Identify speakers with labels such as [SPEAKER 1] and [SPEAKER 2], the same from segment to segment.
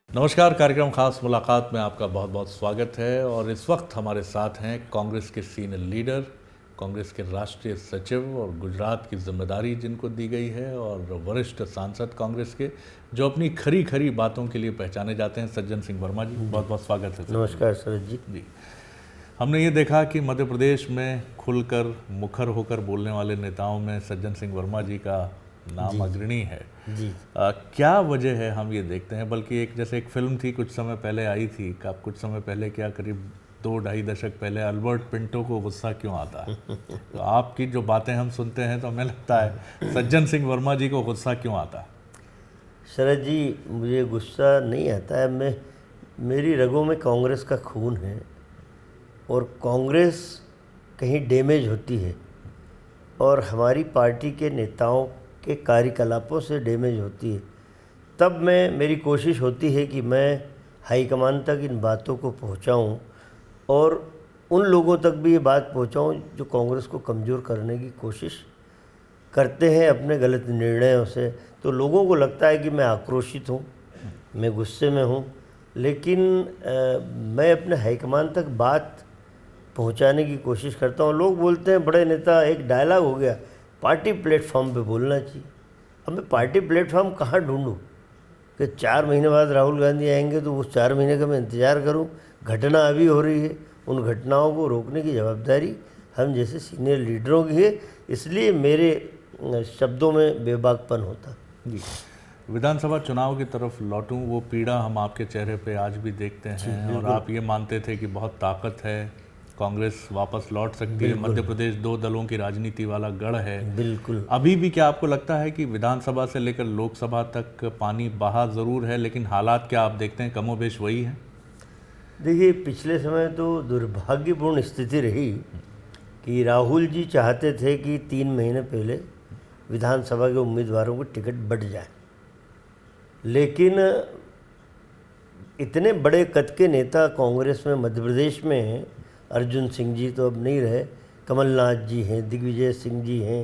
[SPEAKER 1] नमस्कार। कार्यक्रम खास मुलाकात में आपका बहुत बहुत स्वागत है। और इस वक्त हमारे साथ हैं कांग्रेस के सीनियर लीडर, कांग्रेस के राष्ट्रीय सचिव और गुजरात की जिम्मेदारी जिनको दी गई है, और वरिष्ठ सांसद कांग्रेस के जो अपनी खरी खरी बातों के लिए पहचाने जाते हैं, सज्जन सिंह वर्मा जी। बहुत बहुत स्वागत है।
[SPEAKER 2] नमस्कार सर जी।
[SPEAKER 1] हमने ये देखा कि मध्य प्रदेश में खुलकर मुखर होकर बोलने वाले नेताओं में सज्जन सिंह वर्मा जी का नाम अग्रणी है
[SPEAKER 2] जी।
[SPEAKER 1] क्या वजह है, हम ये देखते हैं। बल्कि एक जैसे एक फिल्म थी कुछ समय पहले आई थी, कुछ समय पहले क्या करीब 2-2.5 दशक पहले, अल्बर्ट पिंटो को गुस्सा क्यों आता है। तो आपकी जो बातें हम सुनते हैं तो हमें लगता है सज्जन सिंह वर्मा जी को गुस्सा क्यों आता है।
[SPEAKER 2] शरद जी, मुझे गुस्सा नहीं आता है। मेरी रगों में कांग्रेस का खून है और कांग्रेस कहीं डैमेज होती है और हमारी पार्टी के नेताओं के कार्यकलापों से डैमेज होती है, तब मेरी कोशिश होती है कि मैं हाईकमान तक इन बातों को पहुंचाऊं और उन लोगों तक भी ये बात पहुंचाऊं जो कांग्रेस को कमज़ोर करने की कोशिश करते हैं अपने गलत निर्णयों से। तो लोगों को लगता है कि मैं आक्रोशित हूं, मैं गुस्से में हूं, लेकिन मैं अपने हाईकमान तक बात पहुंचाने की कोशिश करता हूं। लोग बोलते हैं बड़े नेता, एक डायलॉग हो गया, पार्टी प्लेटफॉर्म पे बोलना चाहिए। अब मैं पार्टी प्लेटफॉर्म कहाँ ढूंढूं कि 4 महीने बाद राहुल गांधी आएंगे तो उस 4 महीने का मैं इंतज़ार करूं। घटना अभी हो रही है, उन घटनाओं को रोकने की जवाबदारी हम जैसे सीनियर लीडरों की है, इसलिए मेरे शब्दों में बेबाकपन होता
[SPEAKER 1] जी। विधानसभा चुनाव की तरफ लौटूं, वो पीड़ा हम आपके चेहरे पे आज भी देखते हैं, और आप ये मानते थे कि बहुत ताकत है, कांग्रेस वापस लौट सकती है, मध्य प्रदेश 2 दलों की राजनीति वाला गढ़ है।
[SPEAKER 2] बिल्कुल।
[SPEAKER 1] अभी भी क्या आपको लगता है कि विधानसभा से लेकर लोकसभा तक पानी बहा ज़रूर है, लेकिन हालात क्या आप देखते हैं कमोबेश वही है?
[SPEAKER 2] देखिए, पिछले समय तो दुर्भाग्यपूर्ण स्थिति रही कि राहुल जी चाहते थे कि 3 महीने पहले विधानसभा के उम्मीदवारों को टिकट बंट जाए, लेकिन इतने बड़े कद के नेता कांग्रेस में मध्य प्रदेश में हैं। अर्जुन सिंह जी तो अब नहीं रहे, कमलनाथ जी हैं, दिग्विजय सिंह जी हैं,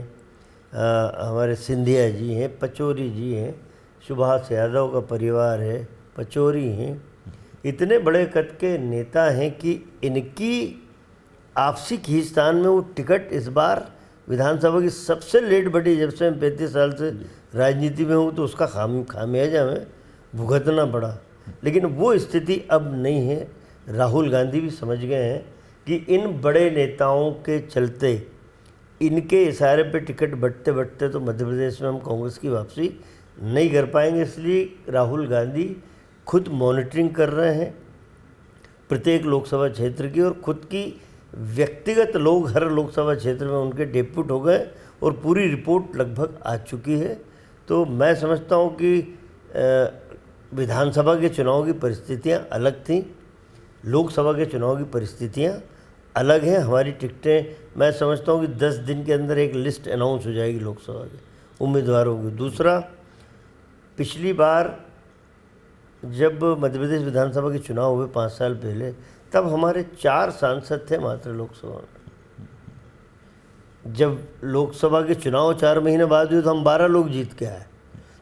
[SPEAKER 2] हमारे सिंधिया जी हैं, पचौरी जी हैं, सुभाष यादव का परिवार है, पचौरी हैं। इतने बड़े कद के नेता हैं कि इनकी आपसी खींचतान में वो टिकट इस बार विधानसभा की सबसे लेट बढ़ी। जब से मैं 35 साल से राजनीति में हूँ तो उसका खामियाजा हमें भुगतना पड़ा, लेकिन वो स्थिति अब नहीं है। राहुल गांधी भी समझ गए हैं कि इन बड़े नेताओं के चलते, इनके इशारे पे टिकट बंटते बंटते तो मध्य प्रदेश में हम कांग्रेस की वापसी नहीं कर पाएंगे। इसलिए राहुल गांधी खुद मॉनिटरिंग कर रहे हैं प्रत्येक लोकसभा क्षेत्र की, और खुद की व्यक्तिगत लोग हर लोकसभा क्षेत्र में उनके डेप्यूट हो गए और पूरी रिपोर्ट लगभग आ चुकी है। तो मैं समझता हूँ कि विधानसभा के चुनाव की परिस्थितियाँ अलग थीं, लोकसभा के चुनाव की परिस्थितियाँ अलग हैं। हमारी टिकटें, मैं समझता हूँ कि 10 दिन के अंदर एक लिस्ट अनाउंस हो जाएगी लोकसभा के उम्मीदवारों की। दूसरा, पिछली बार जब मध्य प्रदेश विधानसभा के चुनाव हुए 5 साल पहले, तब हमारे 4 सांसद थे मात्र लोकसभा में। जब लोकसभा के चुनाव 4 महीने बाद हुए तो हम 12 लोग जीत के आए।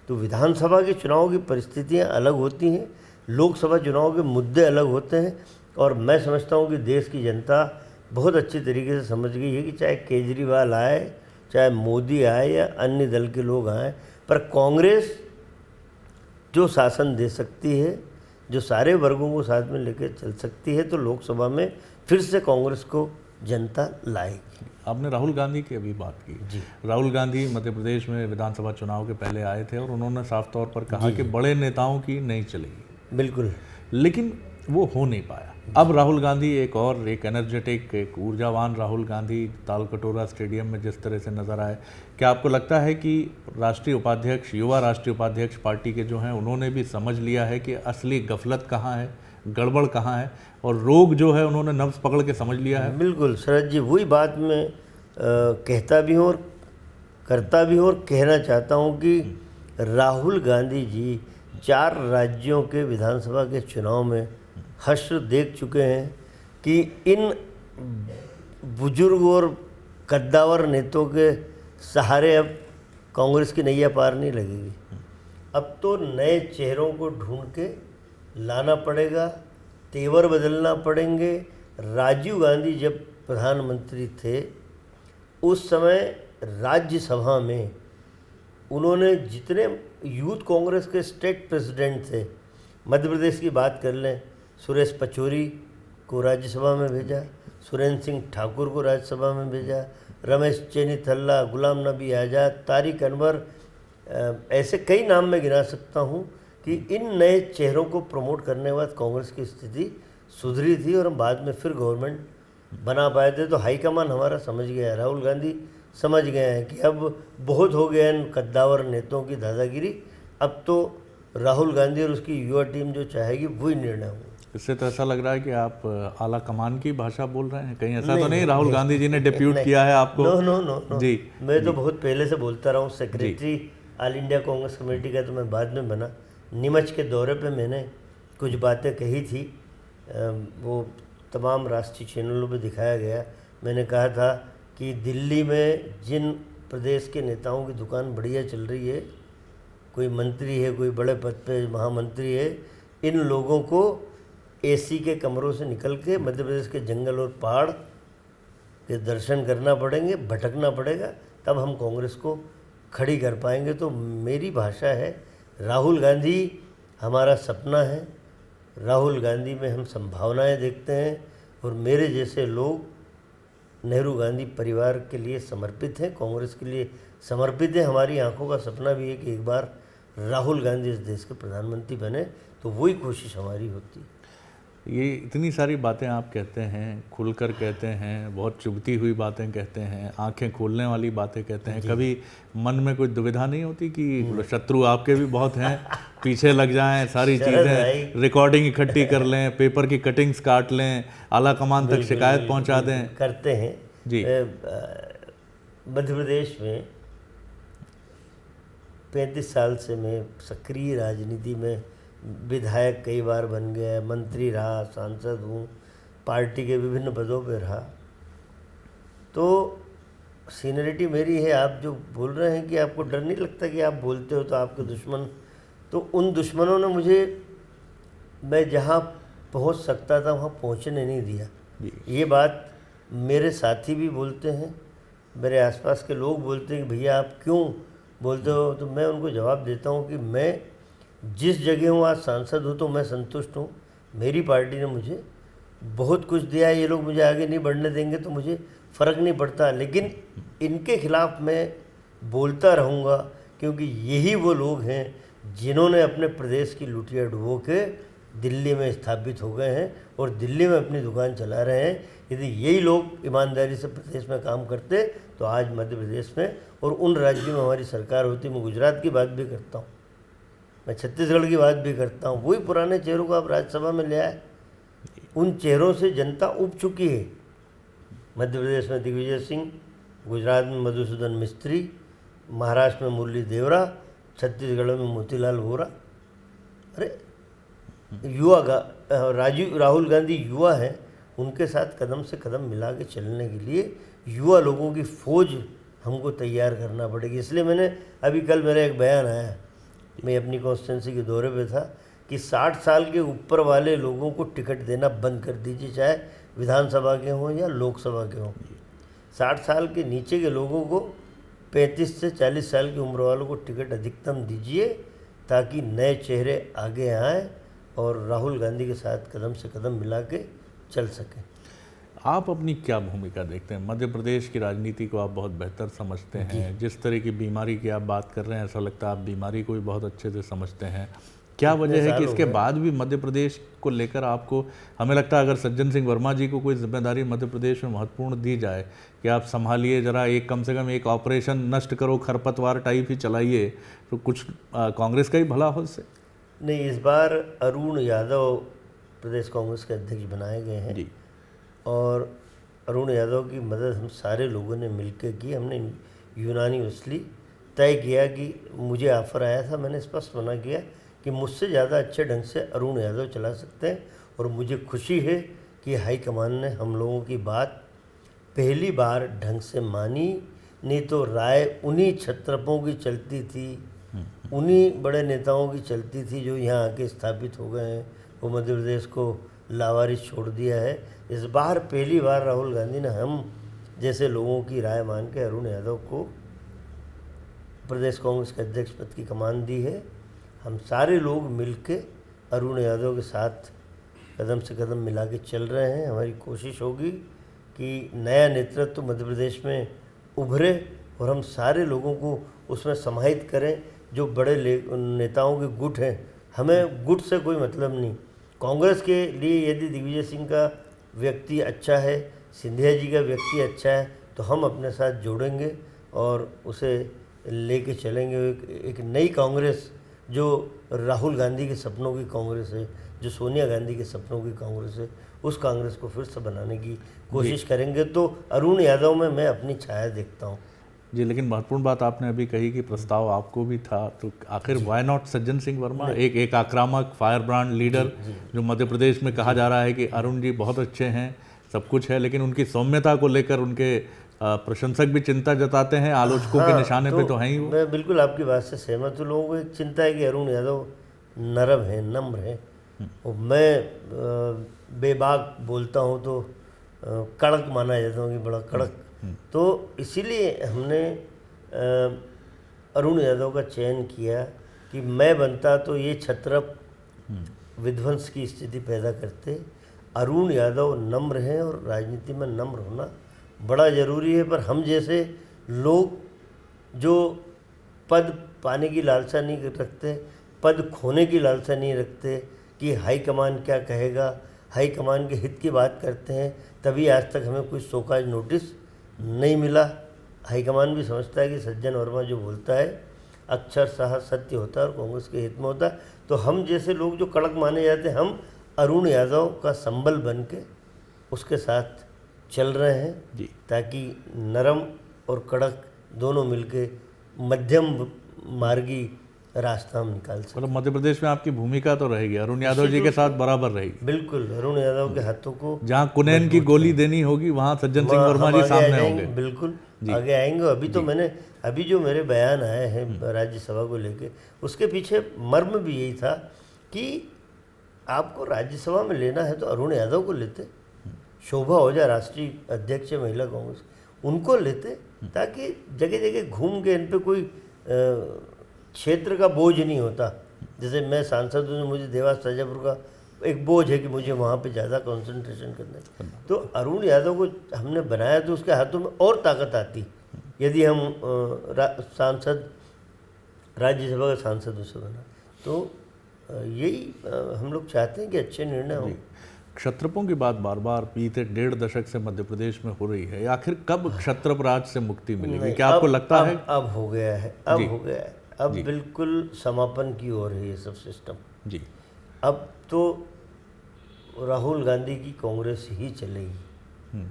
[SPEAKER 2] तो विधानसभा के चुनाव की परिस्थितियाँ अलग होती हैं, लोकसभा चुनाव के मुद्दे अलग होते हैं, और मैं समझता हूँ कि देश की जनता बहुत अच्छी तरीके से समझ गई है कि चाहे केजरीवाल आए, चाहे मोदी आए या अन्य दल के लोग आए, पर कांग्रेस जो शासन दे सकती है, जो सारे वर्गों को साथ में लेकर चल सकती है, तो लोकसभा में फिर से कांग्रेस को जनता लाएगी।
[SPEAKER 1] आपने राहुल गांधी की अभी बात की जी। राहुल गांधी मध्य प्रदेश में विधानसभा चुनाव के पहले आए थे और उन्होंने साफ तौर पर कहा कि बड़े नेताओं की नहीं चलेगी।
[SPEAKER 2] बिल्कुल।
[SPEAKER 1] लेकिन वो हो नहीं पाया। अब राहुल गांधी एक एनर्जेटिक, एक ऊर्जावान राहुल गांधी तालकटोरा स्टेडियम में जिस तरह से नजर आए, क्या आपको लगता है कि राष्ट्रीय उपाध्यक्ष, युवा राष्ट्रीय उपाध्यक्ष पार्टी के जो हैं, उन्होंने भी समझ लिया है कि असली गफलत कहाँ है, गड़बड़ कहाँ है, और रोग जो है उन्होंने नब्ज पकड़ के समझ लिया है?
[SPEAKER 2] बिल्कुल शरद जी, वही बात मैं कहता भी हूँ और करता भी हूँ, और कहना चाहता हूँ कि राहुल गांधी जी 4 राज्यों के विधानसभा के चुनाव में हश्र देख चुके हैं कि इन बुजुर्ग और कद्दावर नेताओं के सहारे अब कांग्रेस की नैया पार नहीं लगेगी। अब तो नए चेहरों को ढूंढ के लाना पड़ेगा, तेवर बदलना पड़ेंगे। राजीव गांधी जब प्रधानमंत्री थे उस समय राज्यसभा में उन्होंने जितने यूथ कांग्रेस के स्टेट प्रेसिडेंट थे, मध्य प्रदेश की बात कर लें, सुरेश पचौरी को राज्यसभा में भेजा, सुरेंद्र सिंह ठाकुर को राज्यसभा में भेजा, रमेश चेनीथल्ला, गुलाम नबी आज़ाद, तारिक अनवर, ऐसे कई नाम मैं गिना सकता हूँ कि इन नए चेहरों को प्रमोट करने के बाद कांग्रेस की स्थिति सुधरी थी और हम बाद में फिर गवर्नमेंट बना पाए थे। तो हाईकमान हमारा समझ गया है, राहुल गांधी समझ गए हैं कि अब बहुत हो गया इन कद्दावर नेताओं की दादागिरी, अब तो राहुल गांधी और उसकी युवा टीम जो चाहेगी वही निर्णय होगा।
[SPEAKER 1] इससे तो ऐसा लग रहा है कि आप आला कमान की भाषा बोल रहे हैं, कहीं ऐसा तो नहीं राहुल गांधी जी ने डिप्यूट किया है आपको?
[SPEAKER 2] नो जी, मैं तो बहुत पहले से बोलता रहा हूँ। Secretary all India Congress committee का तो मैं बाद में बना। नीमच के दौरे पे मैंने कुछ बातें कही थी, वो तमाम राष्ट्रीय चैनलों पे दिखाया गया। मैंने कहा था कि दिल्ली में जिन प्रदेश के नेताओं की दुकान बढ़िया चल रही है, कोई मंत्री है, कोई बड़े पद पे महामंत्री है, इन लोगों को एसी के कमरों से निकल के मध्य प्रदेश के जंगल और पहाड़ के दर्शन करना पड़ेंगे, भटकना पड़ेगा, तब हम कांग्रेस को खड़ी कर पाएंगे। तो मेरी भाषा है, राहुल गांधी हमारा सपना है, राहुल गांधी में हम संभावनाएं देखते हैं और मेरे जैसे लोग नेहरू गांधी परिवार के लिए समर्पित हैं, कांग्रेस के लिए समर्पित है। हमारी आंखों का सपना भी है कि एक बार राहुल गांधी इस देश के प्रधानमंत्री बने, तो वही कोशिश हमारी होती है।
[SPEAKER 1] ये इतनी सारी बातें आप कहते हैं, खुलकर कहते हैं, बहुत चुभती हुई बातें कहते हैं, आंखें खोलने वाली बातें कहते हैं, कभी मन में कोई दुविधा नहीं होती कि शत्रु आपके भी बहुत हैं, पीछे लग जाएं, सारी चीज़ें रिकॉर्डिंग इकट्ठी कर लें, पेपर की कटिंग्स काट लें, आला कमान तक शिकायत पहुंचा दें?
[SPEAKER 2] करते हैं जी। मध्य प्रदेश में 35 साल से मैं सक्रिय राजनीति में विधायक कई बार बन गया, मंत्री रहा, सांसद हूँ, पार्टी के विभिन्न पदों पर रहा। तो सीनियरिटी मेरी है। आप जो बोल रहे हैं कि आपको डर नहीं लगता कि आप बोलते हो तो आपके दुश्मन, तो उन दुश्मनों ने मुझे, मैं जहाँ पहुँच सकता था वहाँ पहुँचने नहीं दिया। ये बात मेरे साथी भी बोलते हैं, मेरे आसपास के लोग बोलते हैं कि भैया आप क्यों बोलते हो, तो मैं उनको जवाब देता हूँ कि मैं जिस जगह हूँ, आज सांसद हूँ तो मैं संतुष्ट हूँ। मेरी पार्टी ने मुझे बहुत कुछ दिया है, ये लोग मुझे आगे नहीं बढ़ने देंगे तो मुझे फ़र्क नहीं पड़ता, लेकिन इनके खिलाफ़ मैं बोलता रहूँगा, क्योंकि यही वो लोग हैं जिन्होंने अपने प्रदेश की लुटिया डुबो के दिल्ली में स्थापित हो गए हैं और दिल्ली में अपनी दुकान चला रहे हैं। यदि यही लोग ईमानदारी से प्रदेश में काम करते तो आज मध्य प्रदेश में और उन राज्यों में हमारी सरकार होती। मैं गुजरात की बात भी करता हूँ, मैं छत्तीसगढ़ की बात भी करता हूँ। वही पुराने चेहरों को आप राज्यसभा में ले आए, उन चेहरों से जनता उब चुकी है। मध्य प्रदेश में दिग्विजय सिंह, गुजरात में मधुसूदन मिस्त्री, महाराष्ट्र में मुरली देवरा, छत्तीसगढ़ में मोतीलाल वोरा। अरे युवा राहुल गांधी युवा हैं, उनके साथ कदम से कदम मिला के चलने के लिए युवा लोगों की फौज हमको तैयार करना पड़ेगी। इसलिए मैंने अभी कल मेरा एक बयान आया, मैं अपनी कॉन्स्टिट्यूंसी के दौरे पे था, कि 60 साल के ऊपर वाले लोगों को टिकट देना बंद कर दीजिए, चाहे विधानसभा के हों या लोकसभा के हों। 60 साल के नीचे के लोगों को, 35 से 40 साल की उम्र वालों को टिकट अधिकतम दीजिए, ताकि नए चेहरे आगे आएँ और राहुल गांधी के साथ कदम से कदम मिला के चल सकें।
[SPEAKER 1] आप अपनी क्या भूमिका देखते हैं? मध्य प्रदेश की राजनीति को आप बहुत बेहतर समझते हैं, जिस तरह की बीमारी की आप बात कर रहे हैं, ऐसा लगता है आप बीमारी को भी बहुत अच्छे से समझते हैं। क्या वजह है कि इसके बाद भी मध्य प्रदेश को लेकर आपको, हमें लगता है अगर सज्जन सिंह वर्मा जी को कोई जिम्मेदारी मध्य प्रदेश में महत्वपूर्ण दी जाए कि आप संभालिए जरा, एक कम से कम एक ऑपरेशन नष्ट करो खरपतवार टाइप ही चलाइए, तो कुछ कांग्रेस का ही भला हो इससे?
[SPEAKER 2] नहीं, इस बार अरुण यादव प्रदेश कांग्रेस के अध्यक्ष बनाए गए हैं जी। और अरुण यादव की मदद हम सारे लोगों ने मिलकर की। हमने यूनानिमसली तय किया कि, मुझे ऑफर आया था, मैंने स्पष्ट मना किया कि मुझसे ज़्यादा अच्छे ढंग से अरुण यादव चला सकते हैं। और मुझे खुशी है कि हाईकमान ने हम लोगों की बात पहली बार ढंग से मानी, नहीं तो राय उन्हीं छत्रपों की चलती थी, उन्हीं बड़े नेताओं की चलती थी जो यहाँ आके स्थापित हो गए हैं। वो मध्य प्रदेश को लावारिस छोड़ दिया है। इस बार पहली बार राहुल गांधी ने हम जैसे लोगों की राय मान के अरुण यादव को प्रदेश कांग्रेस के अध्यक्ष पद की कमान दी है। हम सारे लोग मिलके अरुण यादव के साथ कदम से कदम मिला के चल रहे हैं। हमारी कोशिश होगी कि नया नेतृत्व मध्य प्रदेश में उभरे और हम सारे लोगों को उसमें समाहित करें। जो बड़े नेताओं के गुट हैं, हमें गुट से कोई मतलब नहीं। कांग्रेस के लिए यदि दिग्विजय सिंह का व्यक्ति अच्छा है, सिंधिया जी का व्यक्ति अच्छा है, तो हम अपने साथ जोड़ेंगे और उसे लेके चलेंगे। एक नई कांग्रेस जो राहुल गांधी के सपनों की कांग्रेस है, जो सोनिया गांधी के सपनों की कांग्रेस है, उस कांग्रेस को फिर से बनाने की कोशिश करेंगे। तो अरुण यादव में मैं अपनी छाया देखता हूँ
[SPEAKER 1] जी। लेकिन महत्वपूर्ण बात आपने अभी कही कि प्रस्ताव आपको भी था, तो आखिर व्हाई नॉट सज्जन सिंह वर्मा, एक आक्रामक फायर ब्रांड लीडर जो मध्य प्रदेश में कहा जा रहा है कि अरुण जी बहुत अच्छे हैं, सब कुछ है, लेकिन उनकी सौम्यता को लेकर उनके प्रशंसक भी चिंता जताते हैं, आलोचकों के निशाने पे तो हैं ही वो।
[SPEAKER 2] मैं बिल्कुल आपकी बात से सहमत हूँ। लोगों को एक चिंता है कि अरुण यादव नरम है, नम्र है, और मैं बेबाक बोलता हूँ तो कड़क माना जाता हूँ कि बड़ा कड़क। तो इसीलिए हमने अरुण यादव का चयन किया कि मैं बनता तो ये छत्रप विध्वंस की स्थिति पैदा करते। अरुण यादव नम्र हैं और राजनीति में नम्र होना बड़ा ज़रूरी है। पर हम जैसे लोग जो पद पाने की लालसा नहीं रखते, पद खोने की लालसा नहीं रखते कि हाईकमान क्या कहेगा, हाईकमान के हित की बात करते हैं, तभी आज तक हमें कोई शोकाज नोटिस नहीं मिला। हाईकमान भी समझता है कि सज्जन वर्मा जो बोलता है अक्षरशः सत्य होता है और कांग्रेस के हित में होता है। तो हम जैसे लोग जो कड़क माने जाते हैं, हम अरुण यादव का संबल बन के उसके साथ चल रहे हैं
[SPEAKER 1] जी,
[SPEAKER 2] ताकि नरम और कड़क दोनों मिलके मध्यम मार्गी रास्ता हम निकाल सकें।
[SPEAKER 1] मतलब मध्य प्रदेश में आपकी भूमिका तो रहेगी, अरुण यादव जी के साथ बराबर रहेगी।
[SPEAKER 2] बिल्कुल, अरुण यादव के हाथों को
[SPEAKER 1] जहाँ कुनैन की गोली देनी होगी वहाँ सज्जन सिंह वर्मा जी सामने होंगे।
[SPEAKER 2] बिल्कुल आगे आएंगे। अभी जो मेरे बयान आए हैं राज्यसभा को लेके, उसके पीछे मर्म भी यही था कि आपको राज्यसभा में लेना है तो अरुण यादव को लेते, शोभा ओझा राष्ट्रीय अध्यक्ष है महिला कांग्रेस, उनको लेते, ताकि जगह जगह घूम के इन पे कोई क्षेत्र का बोझ नहीं होता। जैसे मैं सांसद हूँ, मुझे देवास शाजापुर का एक बोझ है कि मुझे वहाँ पे ज़्यादा कंसंट्रेशन करना है। तो अरुण यादव को हमने बनाया तो उसके हाथों में और ताकत आती यदि हम सांसद राज्यसभा का सांसद उसे बना। तो यही हम लोग चाहते हैं कि अच्छे निर्णय हों।
[SPEAKER 1] क्षत्रपों की बात बार बार बीते 1.5 दशक से मध्य प्रदेश में हो रही है, आखिर कब क्षत्रप राज से मुक्ति मिलेगी? क्या आपको लगता है?
[SPEAKER 2] अब हो गया है, अब हो गया है, अब बिल्कुल समापन की ओर है ये सब सिस्टम
[SPEAKER 1] जी।
[SPEAKER 2] अब तो राहुल गांधी की कांग्रेस ही चलेगी,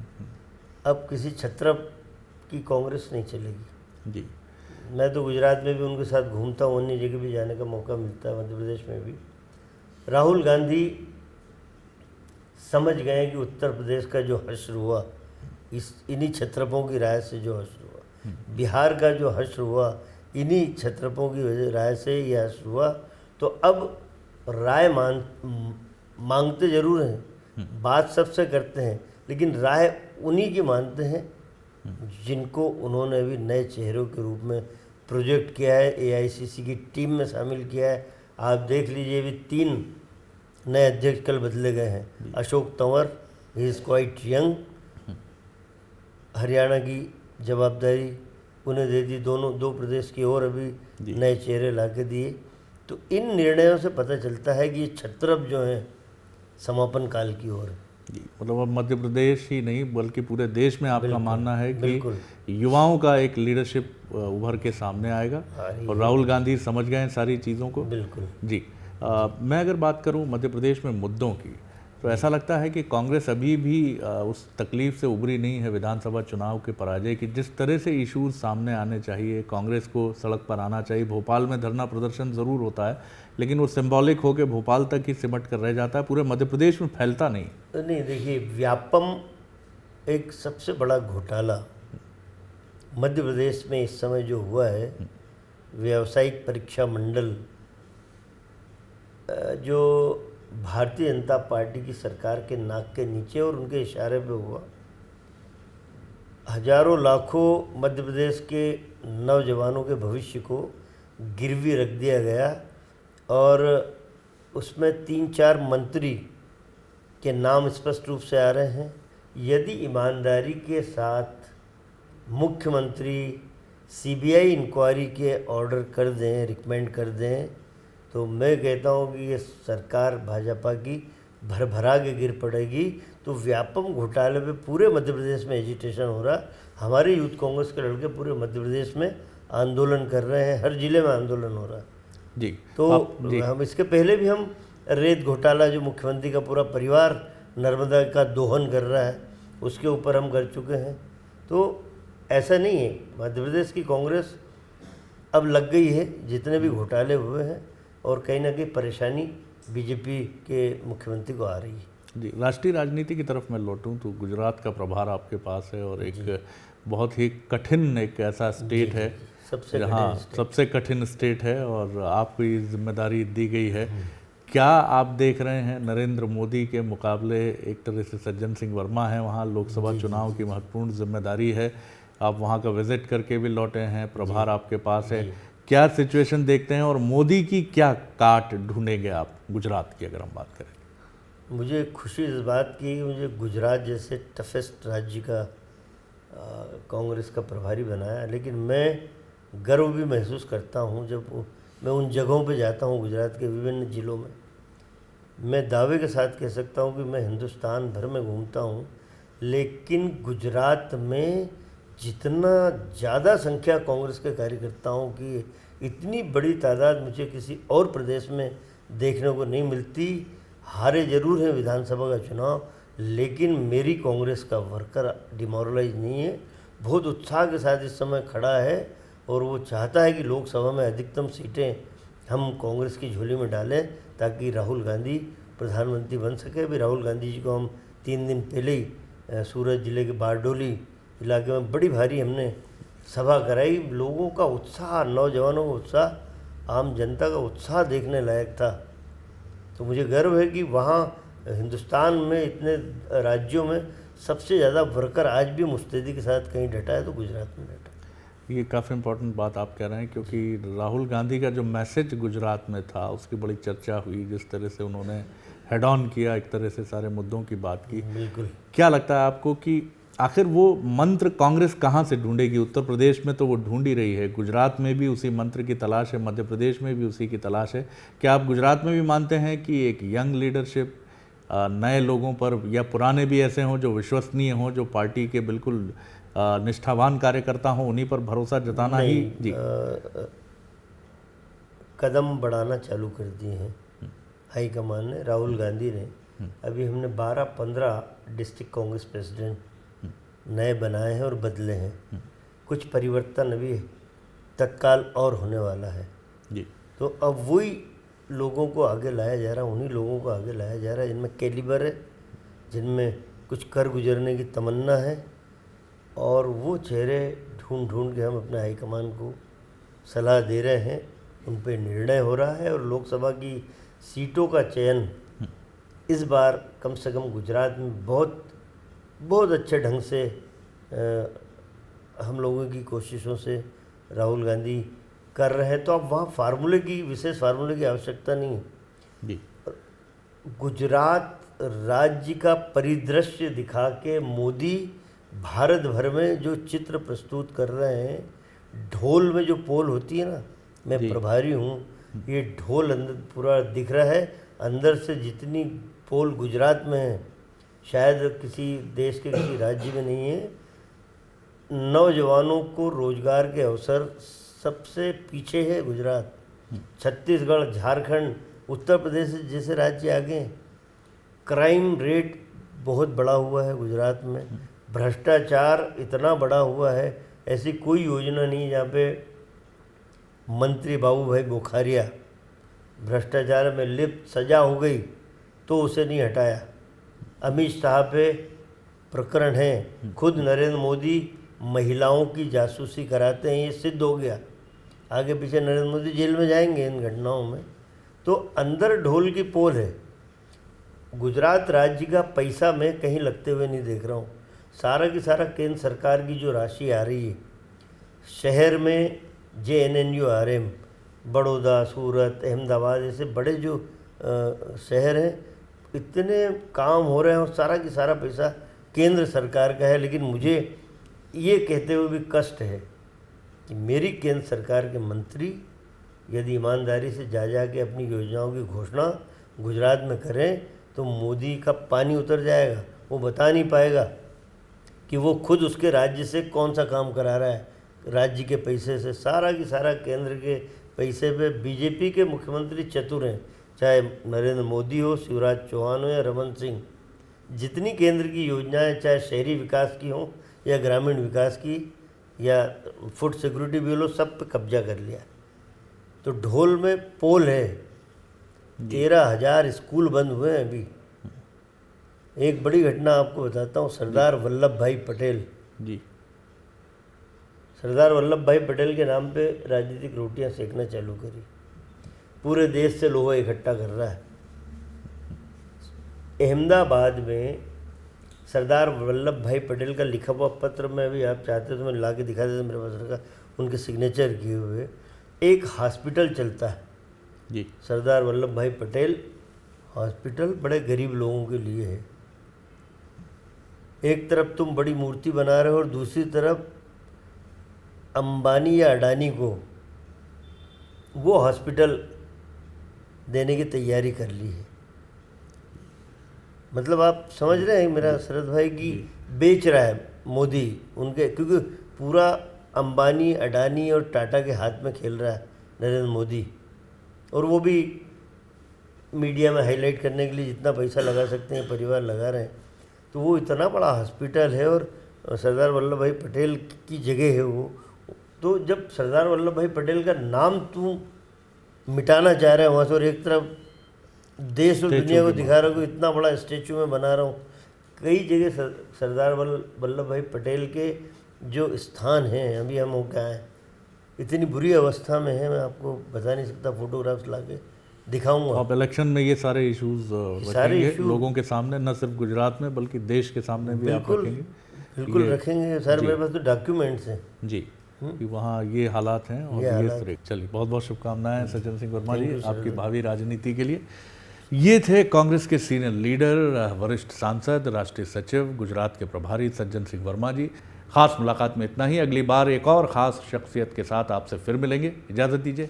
[SPEAKER 2] अब किसी छत्रप की कांग्रेस नहीं चलेगी
[SPEAKER 1] जी।
[SPEAKER 2] मैं तो गुजरात में भी उनके साथ घूमता हूँ, अन्य जगह भी जाने का मौका मिलता है, मध्य प्रदेश में भी। राहुल गांधी समझ गए कि उत्तर प्रदेश का जो हश्र हुआ इन्हीं छत्रपों की राय से जो हश्र हुआ, बिहार का जो हश्र हुआ इन्हीं छत्रपों की राय से ये हश्र हुआ। तो अब राय मांगते ज़रूर हैं, बात सबसे करते हैं, लेकिन राय उन्हीं की मानते हैं जिनको उन्होंने अभी नए चेहरों के रूप में प्रोजेक्ट किया है, एआईसीसी की टीम में शामिल किया है। आप देख लीजिए, अभी 3 नए अध्यक्ष कल बदले गए हैं। Ashok Tanwar, he is quite young, Haryana की जवाबदारी उन्हें दे दी, दो प्रदेश की और अभी नए चेहरे ला के दिए। तो इन निर्णयों से पता चलता है कि ये छत्रप जो हैं समापन काल की ओर है।
[SPEAKER 1] मतलब अब मध्य प्रदेश ही नहीं बल्कि पूरे देश में आपका मानना है कि युवाओं का एक लीडरशिप उभर के सामने आएगा और राहुल गांधी समझ गए सारी चीज़ों को।
[SPEAKER 2] बिल्कुल
[SPEAKER 1] जी। मैं अगर बात करूं मध्य प्रदेश में मुद्दों की, तो ऐसा लगता है कि कांग्रेस अभी भी उस तकलीफ से उभरी नहीं है विधानसभा चुनाव के पराजय की। जिस तरह से इश्यूज सामने आने चाहिए, कांग्रेस को सड़क पर आना चाहिए। भोपाल में धरना प्रदर्शन ज़रूर होता है, लेकिन वो सिंबॉलिक होकर भोपाल तक ही सिमट कर रह जाता है, पूरे मध्य प्रदेश में फैलता नहीं।
[SPEAKER 2] देखिए, व्यापम एक सबसे बड़ा घोटाला मध्य प्रदेश में इस समय जो हुआ है, व्यावसायिक परीक्षा मंडल जो भारतीय जनता पार्टी की सरकार के नाक के नीचे और उनके इशारे पे हुआ, हजारों लाखों मध्य प्रदेश के नौजवानों के भविष्य को गिरवी रख दिया गया और उसमें 3-4 मंत्री के नाम स्पष्ट रूप से आ रहे हैं। यदि ईमानदारी के साथ मुख्यमंत्री सीबीआई इंक्वायरी के ऑर्डर कर दें, रिकमेंड कर दें, तो मैं कहता हूँ कि ये सरकार भाजपा की भरभरा के गिर पड़ेगी। तो व्यापक घोटाले पे पूरे मध्य प्रदेश में एजिटेशन हो रहा। हमारे यूथ कांग्रेस के लड़के पूरे मध्य प्रदेश में आंदोलन कर रहे हैं, हर जिले में आंदोलन हो रहा है
[SPEAKER 1] जी।
[SPEAKER 2] तो हम इसके पहले भी हम रेत घोटाला जो मुख्यमंत्री का पूरा परिवार नर्मदा का दोहन कर रहा है, उसके ऊपर हम कर चुके हैं। तो ऐसा नहीं है, मध्य प्रदेश की कांग्रेस अब लग गई है जितने भी घोटाले हुए हैं, और कहीं ना कहीं परेशानी बीजेपी के मुख्यमंत्री को आ रही है
[SPEAKER 1] जी। राष्ट्रीय राजनीति की तरफ मैं लौटूं तो गुजरात का प्रभार आपके पास है और एक बहुत ही कठिन एक ऐसा स्टेट है, सबसे कठिन स्टेट है और आपको ये जिम्मेदारी दी गई है। क्या आप देख रहे हैं नरेंद्र मोदी के मुकाबले एक तरह से सज्जन सिंह वर्मा है, वहाँ लोकसभा चुनाव की महत्वपूर्ण जिम्मेदारी है, आप वहाँ का विजिट करके भी लौटे हैं, प्रभार आपके पास है, क्या सिचुएशन देखते हैं और मोदी की क्या काट ढूंढेंगे आप गुजरात की अगर हम बात करें?
[SPEAKER 2] मुझे खुशी इस बात की, मुझे गुजरात जैसे टफेस्ट राज्य का कांग्रेस का प्रभारी बनाया, लेकिन मैं गर्व भी महसूस करता हूं जब मैं उन जगहों पे जाता हूं गुजरात के विभिन्न ज़िलों में। मैं दावे के साथ कह सकता हूं कि मैं हिंदुस्तान भर में घूमता हूं, लेकिन गुजरात में जितना ज़्यादा संख्या कांग्रेस के कार्यकर्ताओं की, इतनी बड़ी तादाद मुझे किसी और प्रदेश में देखने को नहीं मिलती। हारे जरूर हैं विधानसभा का चुनाव, लेकिन मेरी कांग्रेस का वर्कर डिमोरलाइज नहीं है, बहुत उत्साह के साथ इस समय खड़ा है और वो चाहता है कि लोकसभा में अधिकतम सीटें हम कांग्रेस की झोली में डालें ताकि राहुल गांधी प्रधानमंत्री बन सके। अभी राहुल गांधी जी को हम 3 दिन पहले ही सूरत जिले के बारडोली इलाके में बड़ी भारी हमने सभा कराई। लोगों का उत्साह, नौजवानों का उत्साह, आम जनता का उत्साह देखने लायक था। तो मुझे गर्व है कि वहाँ हिंदुस्तान में इतने राज्यों में सबसे ज़्यादा वर्कर आज भी मुस्तैदी के साथ कहीं डटा है तो गुजरात में डटा।
[SPEAKER 1] ये काफ़ी इम्पोर्टेंट बात आप कह रहे हैं, क्योंकि राहुल गांधी का जो मैसेज गुजरात में था उसकी बड़ी चर्चा हुई, जिस तरह से उन्होंने हेड ऑन किया, एक तरह से सारे मुद्दों की बात की।
[SPEAKER 2] बिल्कुल।
[SPEAKER 1] क्या लगता है आपको कि आखिर वो मंत्र कांग्रेस कहाँ से ढूंढेगी? उत्तर प्रदेश में तो वो ढूंढ ही रही है, गुजरात में भी उसी मंत्र की तलाश है, मध्य प्रदेश में भी उसी की तलाश है। क्या आप गुजरात में भी मानते हैं कि एक यंग लीडरशिप, नए लोगों पर, या पुराने भी ऐसे हों जो विश्वसनीय हों, जो पार्टी के बिल्कुल निष्ठावान कार्यकर्ता हों, उन्हीं पर भरोसा जताना ही जी
[SPEAKER 2] कदम बढ़ाना चालू कर दिए हैं हाईकमान ने, राहुल गांधी ने। अभी हमने 12-15 डिस्ट्रिक्ट कांग्रेस प्रेसिडेंट नए बनाए हैं और बदले हैं। कुछ परिवर्तन अभी तत्काल और होने वाला है
[SPEAKER 1] जी।
[SPEAKER 2] तो अब वही लोगों को आगे लाया जा रहा है, उन्हीं लोगों को आगे लाया जा रहा है जिनमें कैलिबर है, जिनमें कुछ कर गुजरने की तमन्ना है, और वो चेहरे ढूंढ ढूंढ के हम अपने हाईकमान को सलाह दे रहे हैं, उन पर निर्णय हो रहा है। और लोकसभा की सीटों का चयन इस बार कम से कम गुजरात में बहुत अच्छे ढंग से हम लोगों की कोशिशों से राहुल गांधी कर रहे हैं। तो अब वहाँ विशेष फार्मूले की आवश्यकता नहीं है
[SPEAKER 1] जी।
[SPEAKER 2] गुजरात राज्य का परिदृश्य दिखा के मोदी भारत भर में जो चित्र प्रस्तुत कर रहे हैं, ढोल में जो पोल होती है ना, मैं प्रभारी हूँ, ये ढोल अंदर पूरा दिख रहा है। अंदर से जितनी पोल गुजरात में है शायद किसी देश के किसी राज्य में नहीं है। नौजवानों को रोजगार के अवसर सबसे पीछे है गुजरात। छत्तीसगढ़, झारखंड, उत्तर प्रदेश जैसे राज्य आगे हैं। क्राइम रेट बहुत बढ़ा हुआ है गुजरात में, भ्रष्टाचार इतना बढ़ा हुआ है, ऐसी कोई योजना नहीं जहाँ पे मंत्री बाबू भाई बोखारिया भ्रष्टाचार में लिप्त सजा हो गई तो उसे नहीं हटाया। अमित शाह पे प्रकरण है, खुद नरेंद्र मोदी महिलाओं की जासूसी कराते हैं, ये सिद्ध हो गया। आगे पीछे नरेंद्र मोदी जेल में जाएंगे इन घटनाओं में। तो अंदर ढोल की पोल है। गुजरात राज्य का पैसा मैं कहीं लगते हुए नहीं देख रहा हूँ। सारा की सारा केंद्र सरकार की जो राशि आ रही है, शहर में JNNURM, बड़ौदा, सूरत, अहमदाबाद ऐसे बड़े जो शहर हैं, इतने काम हो रहे हैं और सारा की सारा पैसा केंद्र सरकार का है। लेकिन मुझे ये कहते हुए भी कष्ट है कि मेरी केंद्र सरकार के मंत्री यदि ईमानदारी से जा के अपनी योजनाओं की घोषणा गुजरात में करें तो मोदी का पानी उतर जाएगा। वो बता नहीं पाएगा कि वो खुद उसके राज्य से कौन सा काम करा रहा है। राज्य के पैसे से, सारा की सारा केंद्र के पैसे पे बीजेपी के मुख्यमंत्री चतुर हैं, चाहे नरेंद्र मोदी हो, शिवराज चौहान हो या रमन सिंह। जितनी केंद्र की योजनाएं, चाहे शहरी विकास की हो या ग्रामीण विकास की या फूड सिक्योरिटी भी हो, सब पे कब्जा कर लिया। तो ढोल में पोल है। 13,000 स्कूल बंद हुए हैं अभी। एक बड़ी घटना आपको बताता हूँ, सरदार वल्लभ भाई पटेल
[SPEAKER 1] जी,
[SPEAKER 2] सरदार वल्लभ भाई पटेल के नाम पे राजनीतिक रोटियां सेकना चालू करी। पूरे देश से लोहा इकट्ठा कर रहा है। अहमदाबाद में सरदार वल्लभ भाई पटेल का लिखा हुआ पत्र में अभी आप चाहते तो मैं ला के दिखा देता, मेरे पास रखा, उनके सिग्नेचर किए हुए। एक हॉस्पिटल चलता है
[SPEAKER 1] जी,
[SPEAKER 2] सरदार वल्लभ भाई पटेल हॉस्पिटल, बड़े गरीब लोगों के लिए है। एक तरफ तुम बड़ी मूर्ति बना रहे हो और दूसरी तरफ अंबानी या अडानी को वो हॉस्पिटल देने की तैयारी कर ली है। मतलब आप समझ रहे हैं मेरा शरद भाई की बेच रहा है मोदी उनके, क्योंकि पूरा अंबानी, अडानी और टाटा के हाथ में खेल रहा है नरेंद्र मोदी। और वो भी मीडिया में हाईलाइट करने के लिए जितना पैसा लगा सकते हैं परिवार लगा रहे हैं। तो वो इतना बड़ा हॉस्पिटल है और सरदार वल्लभ भाई पटेल की जगह है वो। तो जब सरदार वल्लभ भाई पटेल का नाम तू मिटाना चाह रहा है वहाँ से, और एक तरफ देश और दुनिया को दिखा रहा हूँ इतना बड़ा स्टेचू में बना रहा हूँ, कई जगह सरदार वल्लभ भाई पटेल के जो स्थान हैं, अभी हम हो क्या है, इतनी बुरी अवस्था में है, मैं आपको बता नहीं सकता। फोटोग्राफ्स ला के दिखाऊंगा।
[SPEAKER 1] अब इलेक्शन में ये सारे इश्यूज रखेंगे लोगों के सामने, न सिर्फ गुजरात में बल्कि देश के सामने भी आप रखेंगे?
[SPEAKER 2] बिल्कुल रखेंगे सर, मेरे पास तो डॉक्यूमेंट्स हैं
[SPEAKER 1] जी कि वहाँ ये हालात हैं और ये चलिए, बहुत बहुत शुभकामनाएं सज्जन सिंह वर्मा जी आपकी भावी राजनीति के लिए। ये थे कांग्रेस के सीनियर लीडर, वरिष्ठ सांसद, राष्ट्रीय सचिव, गुजरात के प्रभारी सज्जन सिंह वर्मा जी। खास मुलाकात में इतना ही। अगली बार एक और ख़ास शख्सियत के साथ आपसे फिर मिलेंगे। इजाज़त दीजिए।